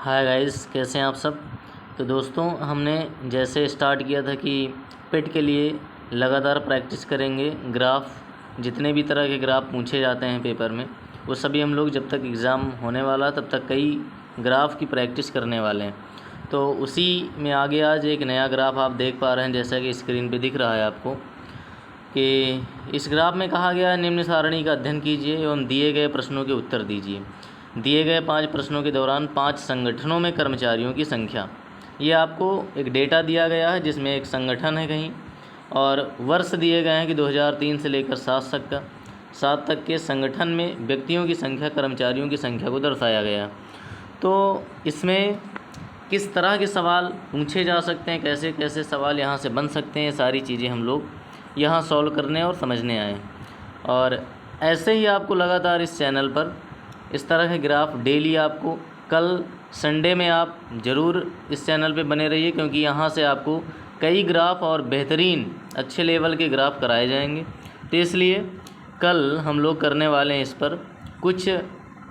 Hi guys, कैसे हैं आप सब। तो दोस्तों, हमने जैसे स्टार्ट किया था कि पिट के लिए लगातार प्रैक्टिस करेंगे। ग्राफ, जितने भी तरह के ग्राफ पूछे जाते हैं पेपर में, वो सभी हम लोग जब तक एग्ज़ाम होने वाला तब तक कई ग्राफ की प्रैक्टिस करने वाले हैं। तो उसी में आगे आज एक नया ग्राफ आप देख पा रहे हैं, जैसा कि स्क्रीन पे दिख रहा है आपको, कि इस ग्राफ में कहा गया है निम्न सारणी का अध्ययन कीजिए एवं दिए गए प्रश्नों के उत्तर दीजिए। दिए गए 5 प्रश्नों के दौरान 5 संगठनों में कर्मचारियों की संख्या। ये आपको एक डेटा दिया गया है जिसमें एक संगठन है कहीं, और वर्ष दिए गए हैं कि 2003 से लेकर 7 तक के संगठन में व्यक्तियों की संख्या, कर्मचारियों की संख्या को दर्शाया गया। तो इसमें किस तरह के सवाल पूछे जा सकते हैं, कैसे कैसे सवाल यहाँ से बन सकते हैं, सारी चीज़ें हम लोग यहाँ सॉल्व करने और समझने आए। और ऐसे ही आपको लगातार इस चैनल पर इस तरह के ग्राफ डेली आपको, कल संडे में आप ज़रूर इस चैनल पे बने रहिए, क्योंकि यहाँ से आपको कई ग्राफ और बेहतरीन अच्छे लेवल के ग्राफ कराए जाएंगे। तो इसलिए कल हम लोग करने वाले हैं इस पर कुछ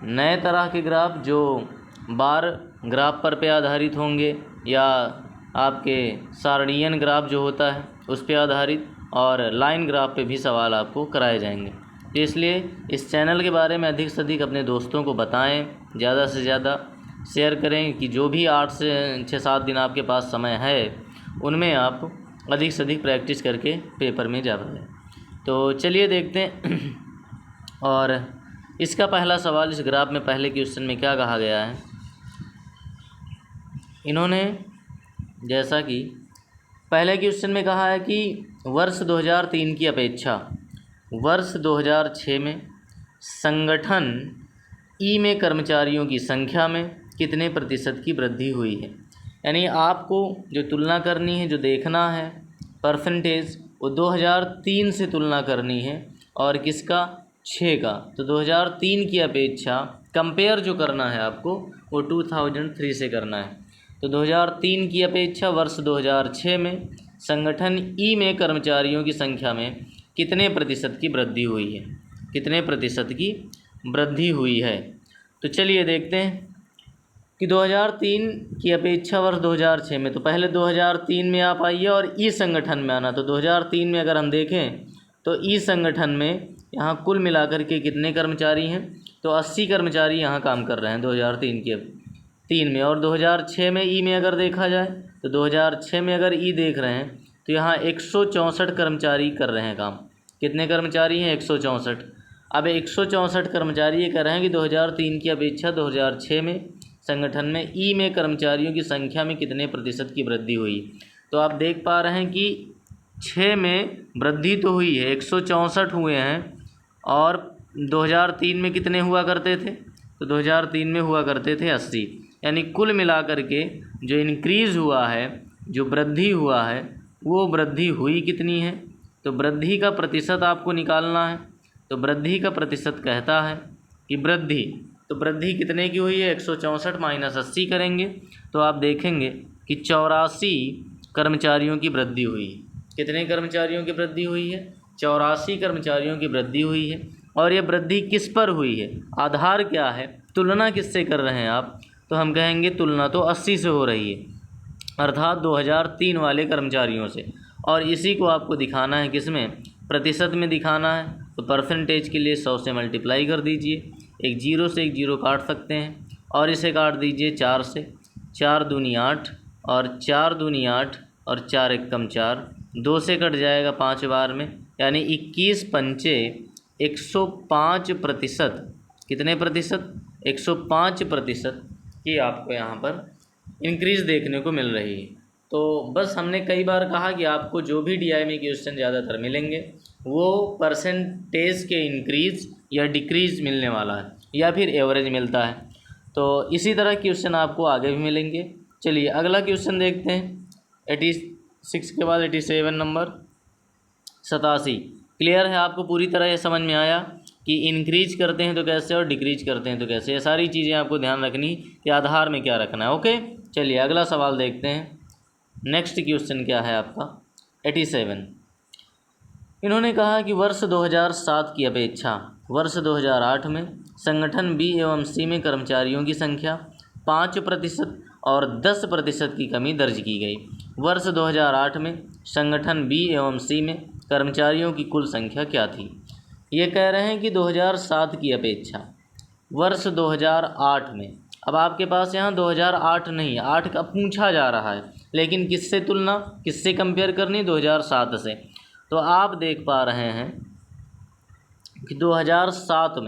नए तरह के ग्राफ, जो बार ग्राफ पर पे आधारित होंगे या आपके सारणीयन ग्राफ जो होता है उस पे आधारित, और लाइन ग्राफ पे भी सवाल आपको कराए जाएंगे। तो इसलिए इस चैनल के बारे में अधिक से अधिक अपने दोस्तों को बताएं, ज़्यादा से ज़्यादा शेयर करें, कि जो भी 8 से 6-7 दिन आपके पास समय है उनमें आप अधिक से अधिक प्रैक्टिस करके पेपर में जा पाएँ। तो चलिए देखते हैं। और इसका पहला सवाल, इस ग्राफ में पहले क्वेश्चन में क्या कहा गया है, इन्होंने जैसा कि पहले क्वेश्चन में कहा है कि वर्ष 2003 की अपेक्षा वर्ष 2006 में संगठन ई में कर्मचारियों की संख्या में कितने प्रतिशत की वृद्धि हुई है। यानी आपको जो तुलना करनी है, जो देखना है परसेंटेज, वो 2003 से तुलना करनी है, और किसका, 6 का। तो 2003 की अपेक्षा कंपेयर जो करना है आपको, वो 2003 से करना है। तो 2003 की अपेक्षा वर्ष 2006 में संगठन ई में कर्मचारियों की संख्या में कितने प्रतिशत की वृद्धि हुई है, कितने प्रतिशत की वृद्धि हुई है। तो चलिए देखते हैं कि 2003 की अपेक्षा वर्ष 2006 में, तो पहले 2003 में आप आइए और ई संगठन में आना। तो 2003 में अगर हम देखें तो ई संगठन में यहाँ कुल मिलाकर के कितने कर्मचारी हैं, तो 80 कर्मचारी यहाँ काम कर रहे हैं 2003 में। और 2006 में ई में अगर देखा जाए तो 2006 में अगर ई देख रहे हैं तो यहाँ 164 कर्मचारी कर रहे हैं काम। कितने कर्मचारी हैं, 164। अब 164 कर्मचारी ये कह रहे हैं कि 2003 की अपेक्षा 2006 में संगठन में ई में कर्मचारियों की संख्या में कितने प्रतिशत की वृद्धि हुई। तो आप देख पा रहे हैं कि 6 में वृद्धि तो हुई है, 164 हुए हैं, और 2003 में कितने हुआ करते थे, तो 2003 में हुआ करते थे 80। यानी कुल मिलाकर के जो इंक्रीज़ हुआ है, जो वृद्धि हुआ है, वो वृद्धि हुई कितनी है। तो वृद्धि का प्रतिशत आपको निकालना है। तो वृद्धि का प्रतिशत कहता है कि वृद्धि, तो वृद्धि कितने की हुई है, 164 माइनस 80 करेंगे तो आप देखेंगे कि 84 कर्मचारियों की वृद्धि हुई है। कितने कर्मचारियों की वृद्धि हुई है, 84 कर्मचारियों की वृद्धि हुई है। और ये वृद्धि किस पर हुई है, आधार क्या है, तुलना किससे कर रहे हैं आप, तो हम कहेंगे तुलना तो 80 से हो रही है, अर्थात 2003 वाले कर्मचारियों से। और इसी को आपको दिखाना है किसमें, प्रतिशत में दिखाना है। तो परसेंटेज के लिए 100 से मल्टीप्लाई कर दीजिए, एक जीरो से एक जीरो काट सकते हैं, और इसे काट दीजिए 4 से, 4 दूनी 8, और 4 दूनी 8, और 4 एकम 4, 2 से कट जाएगा 5 बार में, यानी 21 पंचे 105%। कितने प्रतिशत, 105% की आपको यहाँ पर इंक्रीज़ देखने को मिल रही है। तो बस हमने कई बार कहा कि आपको जो भी डीआई में क्वेश्चन ज़्यादातर मिलेंगे वो परसेंटेज के इंक्रीज़ या डिक्रीज़ मिलने वाला है, या फिर एवरेज मिलता है। तो इसी तरह क्वेश्चन आपको आगे भी मिलेंगे। चलिए अगला क्वेश्चन देखते हैं। 86 के बाद 87 नंबर 87। क्लियर है आपको, पूरी तरह ये समझ में आया कि इंक्रीज करते हैं तो कैसे और डिक्रीज करते हैं तो कैसे। ये सारी चीज़ें आपको ध्यान रखनी कि आधार में क्या रखना है। ओके, चलिए अगला सवाल देखते हैं। नेक्स्ट क्वेश्चन क्या है आपका, 87। इन्होंने कहा कि वर्ष 2007 की अपेक्षा वर्ष 2008 में संगठन बी एवं सी में कर्मचारियों की संख्या 5% और 10% की कमी दर्ज की गई। वर्ष 2008 में संगठन बी एवं सी में कर्मचारियों की कुल संख्या क्या थी? ये कह रहे हैं कि 2007 की अपेक्षा वर्ष 2008 में, अब आपके पास यहाँ 2008 नहीं, 8 का पूछा जा रहा है, लेकिन किससे तुलना, किससे कंपेयर करनी? 2007 से। तो आप देख पा रहे हैं कि 2007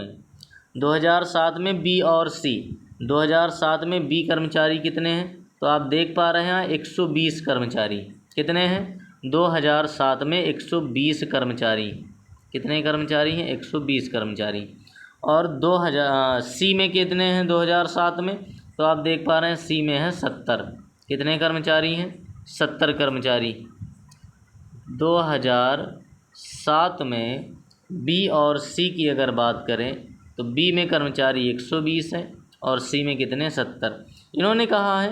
में बी और सी, 2007 में बी कर्मचारी कितने हैं? तो आप देख पा रहे हैं 120 कर्मचारी। कितने हैं? 2007 में 120 कर्मचारी। कितने कर्मचारी हैं? 120 कर्मचारी। और 2000 सी में कितने हैं 2007 में? तो आप देख पा रहे हैं सी में है 70। कितने कर्मचारी हैं? 70 कर्मचारी। 2007 में बी और सी की अगर बात करें तो बी में कर्मचारी 120 हैं और सी में कितने? 70। इन्होंने कहा है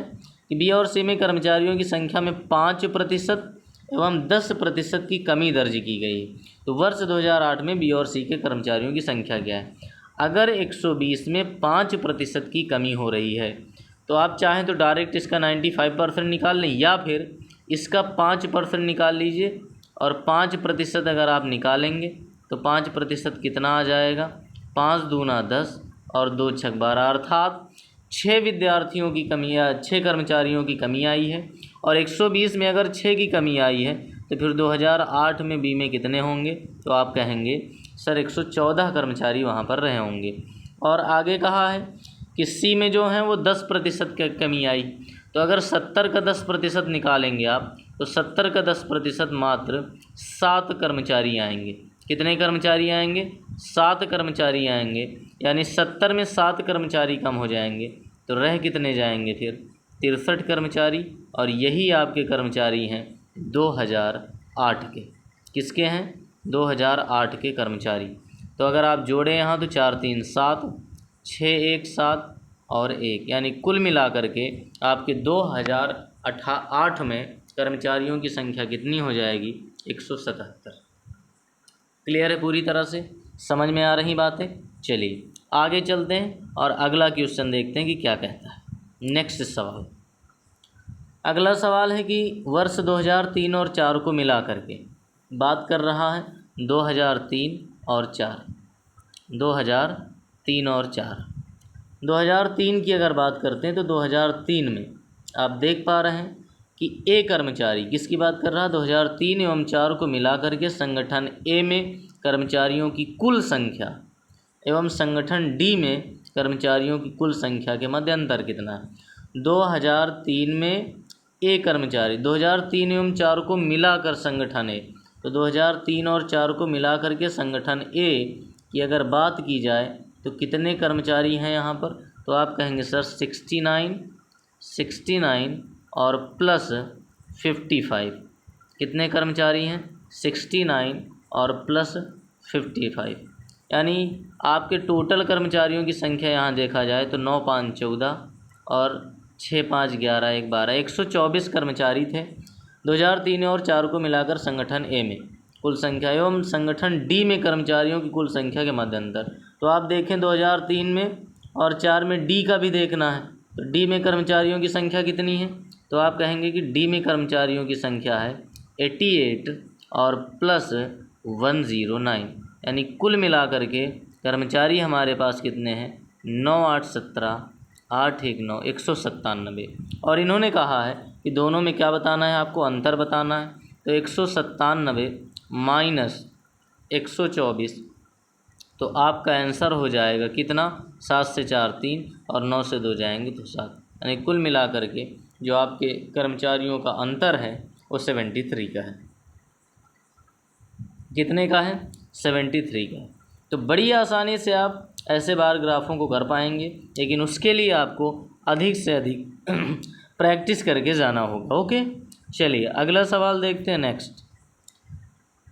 कि बी और सी में कर्मचारियों की संख्या में 5% एवं 10% की कमी दर्ज की गई। तो वर्ष 2008 में बी और सी के कर्मचारियों की संख्या क्या है? अगर 120 में 5% की कमी हो रही है तो आप चाहें तो डायरेक्ट इसका 95% निकाल लें, या फिर इसका 5% निकाल लीजिए। और 5% अगर आप निकालेंगे तो 5% कितना आ जाएगा? 5 दूना 10 और 2 छक 12, अर्थात 6 विद्यार्थियों की कमी या 6 कर्मचारियों की कमी आई है। और 120 में अगर 6 की कमी आई है तो फिर 2008 में बी में कितने होंगे? तो आप कहेंगे सर 114 कर्मचारी वहाँ पर रहे होंगे। और आगे कहा है कि सी में जो हैं वो 10% की कमी आई। तो अगर 70 का 10% निकालेंगे आप तो 70 का 10% मात्र 7 कर्मचारी आएंगे। कितने कर्मचारी आएंगे? 7 कर्मचारी आएंगे। यानी 70 में 7 कर्मचारी कम हो जाएंगे तो रह कितने जाएंगे फिर? 63 कर्मचारी। और यही आपके कर्मचारी हैं 2008 के। किसके हैं? 2008 के कर्मचारी। तो अगर आप जोड़ें यहाँ तो 4 3 7, 6 1 7 और 1, यानी कुल मिलाकर के आपके 2008 में कर्मचारियों की संख्या कितनी हो जाएगी? 177। क्लियर है पूरी तरह से? समझ में आ रही बातें? चलिए आगे चलते हैं और अगला क्वेश्चन देखते हैं कि क्या कहता है। नेक्स्ट सवाल, अगला सवाल है कि वर्ष 2003 और 4 को मिला करके बात कर रहा है 2003 और 4। 2003 और 4, 2003 की अगर बात करते हैं तो 2003 में आप देख पा रहे हैं कि ए कर्मचारी, किसकी बात कर रहा है? 2003 एवं 4 को मिलाकर के संगठन ए में कर्मचारियों की कुल संख्या एवं संगठन डी में कर्मचारियों की कुल संख्या के मध्य अंतर कितना है? 2003 में ए कर्मचारी, 2003 एवं 4 को मिलाकर संगठन ए, तो 2003 और 4 को मिलाकर के संगठन ए की अगर बात की जाए तो कितने कर्मचारी हैं यहाँ पर? तो आप कहेंगे सर 69 और प्लस 55। कितने कर्मचारी हैं? 69 और प्लस 55, यानी आपके टोटल कर्मचारियों की संख्या यहाँ देखा जाए तो 9 5 14 और 6 5 11 1 12, 124 कर्मचारी थे 2003 और 4 को मिलाकर संगठन ए में कुल संख्या एवं संगठन डी में कर्मचारियों की कुल संख्या के मध्य अंतर। तो आप देखें 2003 में और 4 में डी का भी देखना है, तो डी में कर्मचारियों की संख्या कितनी है? तो आप कहेंगे कि डी में कर्मचारियों की संख्या है 88 और प्लस 109, यानी कुल मिलाकर के कर्मचारी हमारे पास कितने हैं? 9 8 17 8 1 9, 197। और इन्होंने कहा है कि दोनों में क्या बताना है आपको? अंतर बताना है। तो 197 माइनस 124, तो आपका आंसर हो जाएगा कितना? 7 से 4 3 और 9 से 2 जाएंगे तो 7, यानी कुल मिलाकर के जो आपके कर्मचारियों का अंतर है वो 73 का है। कितने का है? 73 का है। तो बड़ी आसानी से आप ऐसे बार ग्राफों को कर पाएंगे, लेकिन उसके लिए आपको अधिक से अधिक प्रैक्टिस करके जाना होगा। ओके, चलिए अगला सवाल देखते हैं। नेक्स्ट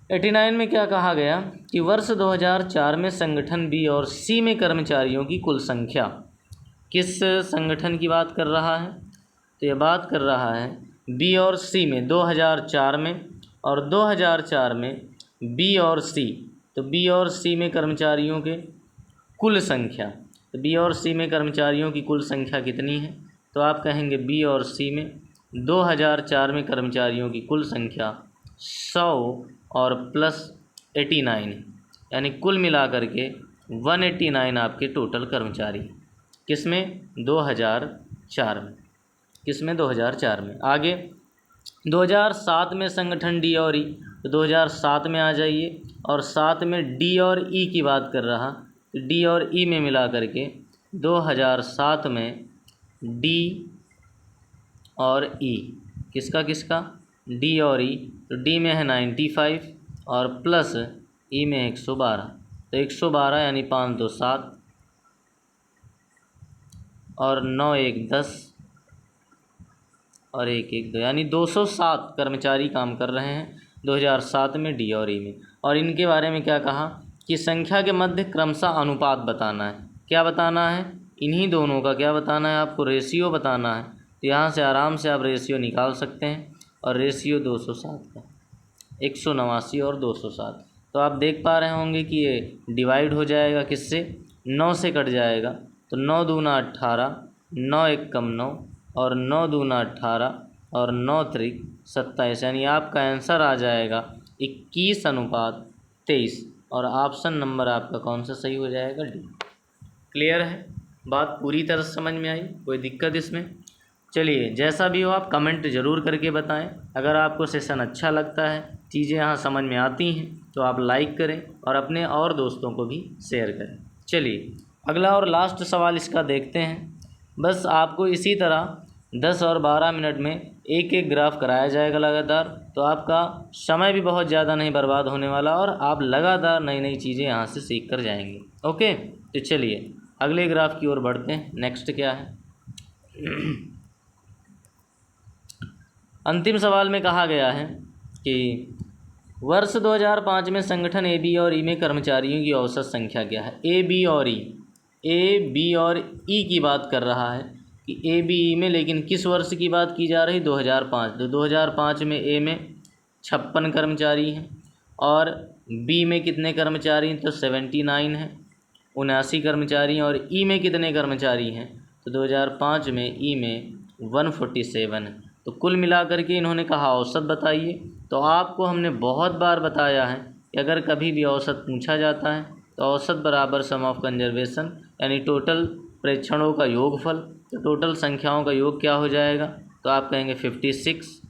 89 में क्या कहा गया कि वर्ष 2004 में संगठन बी और सी में कर्मचारियों की कुल संख्या, किस संगठन की बात कर रहा है? तो ये बात कर रहा है बी और सी में 2004 में, और 2004 में बी और सी, तो बी और सी में कर्मचारियों के कुल संख्या तो बी और सी में कर्मचारियों की कुल संख्या कितनी है? तो आप कहेंगे बी और सी में 2004 में कर्मचारियों की कुल संख्या 100 और प्लस 89 है, यानी कुल मिलाकर के 189 आपके टोटल कर्मचारी। किसमें? 2004 में। किसमें? 2004 में। आगे 2007 में संगठन डी और ई, तो 2007 में आ जाइए और साथ में डी और ई की बात कर रहा, तो डी और ई में मिला करके 2007 में डी और ई, किसका किसका? डी और ई। तो डी में है 95 और प्लस ई में 112, तो 112 यानी 5 2 7 और 9 1 10 और 1 1 2, यानी 207 कर्मचारी काम कर रहे हैं 2007 में डी और ई में। और इनके बारे में क्या कहा कि संख्या के मध्य क्रमशः अनुपात बताना है। क्या बताना है? इन्हीं दोनों का क्या बताना है आपको? रेशियो बताना है। तो यहाँ से आराम से आप रेशियो निकाल सकते हैं, और रेशियो 207 का, 189 और 207। तो आप देख पा रहे होंगे कि ये डिवाइड हो जाएगा किससे? 9 से कट जाएगा, तो 9 दूना 18, 9 एक कम 9 और 9 दूना 18 और 9 त्रिक 27, यानी आपका आंसर आ जाएगा 21:23। और ऑप्शन नंबर आपका कौन सा सही हो जाएगा? डी। क्लियर है? बात पूरी तरह समझ में आई? कोई दिक्कत इसमें? चलिए, जैसा भी हो आप कमेंट ज़रूर करके बताएं। अगर आपको सेशन अच्छा लगता है, चीज़ें यहाँ समझ में आती हैं, तो आप लाइक करें और अपने और दोस्तों को भी शेयर करें। चलिए, अगला और लास्ट सवाल इसका देखते हैं। बस आपको इसी तरह 10 और 12 मिनट में एक एक ग्राफ कराया जाएगा लगातार, तो आपका समय भी बहुत ज़्यादा नहीं बर्बाद होने वाला और आप लगातार नई नई चीज़ें यहाँ से सीख कर जाएंगे। ओके, तो चलिए अगले ग्राफ की ओर बढ़ते हैं। नेक्स्ट क्या है? अंतिम सवाल में कहा गया है कि वर्ष 2005 में संगठन ए बी और ई में कर्मचारियों की औसत संख्या क्या है? ए बी और ई की बात कर रहा है कि ए बी ई में, लेकिन किस वर्ष की बात की जा रही? 2005। तो 2005 में ए में 56 कर्मचारी हैं और बी में कितने कर्मचारी हैं? तो 79 हैं, 79 कर्मचारी हैं। और ई में कितने कर्मचारी हैं? तो 2005 में ई में 147 है। तो कुल मिलाकर के इन्होंने कहा औसत बताइए। तो आपको हमने बहुत बार बताया है कि अगर कभी भी औसत पूछा जाता है तो औसत बराबर सम ऑफ कंजर्वेशन, यानी टोटल प्रेक्षणों का योगफल। तो टोटल संख्याओं का योग क्या हो जाएगा? तो आप कहेंगे 56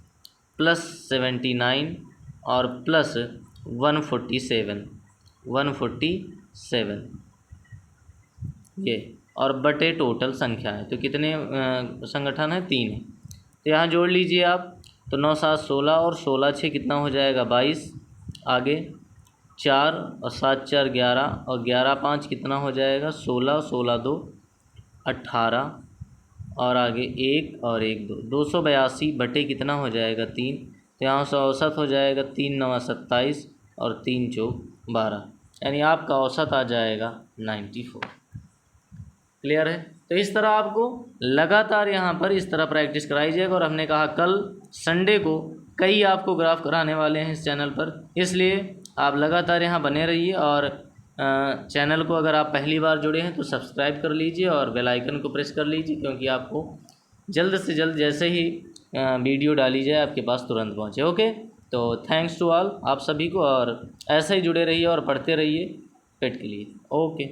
प्लस 79 और प्लस 147 ये, और बटे टोटल संख्या है। तो कितने संगठन है? 3 है। तो यहाँ जोड़ लीजिए आप, तो 9 7 16 और 16 6 कितना हो जाएगा? 22। आगे 4 और 7 4 11 और 11 5 कितना हो जाएगा? 16, 16 2 18 और आगे 1 और 1 2, 282 बटे कितना हो जाएगा? 3। तो यहाँ से औसत हो जाएगा 3 9 27 और 3 4 12, यानी आपका औसत आ जाएगा 94। क्लियर है? तो इस तरह आपको लगातार यहाँ पर इस तरह प्रैक्टिस कराई जाएगा। और हमने कहा कल संडे को कई आपको ग्राफ कराने वाले हैं इस चैनल पर, इसलिए आप लगातार यहाँ बने रहिए। और चैनल को अगर आप पहली बार जुड़े हैं तो सब्सक्राइब कर लीजिए और बेल आइकन को प्रेस कर लीजिए, क्योंकि आपको जल्द से जल्द जैसे ही वीडियो डाली जाए आपके पास तुरंत पहुँचे। ओके, तो थैंक्स टू ऑल आप सभी को, और ऐसे ही जुड़े रहिए और पढ़ते रहिए पेट के लिए। ओके।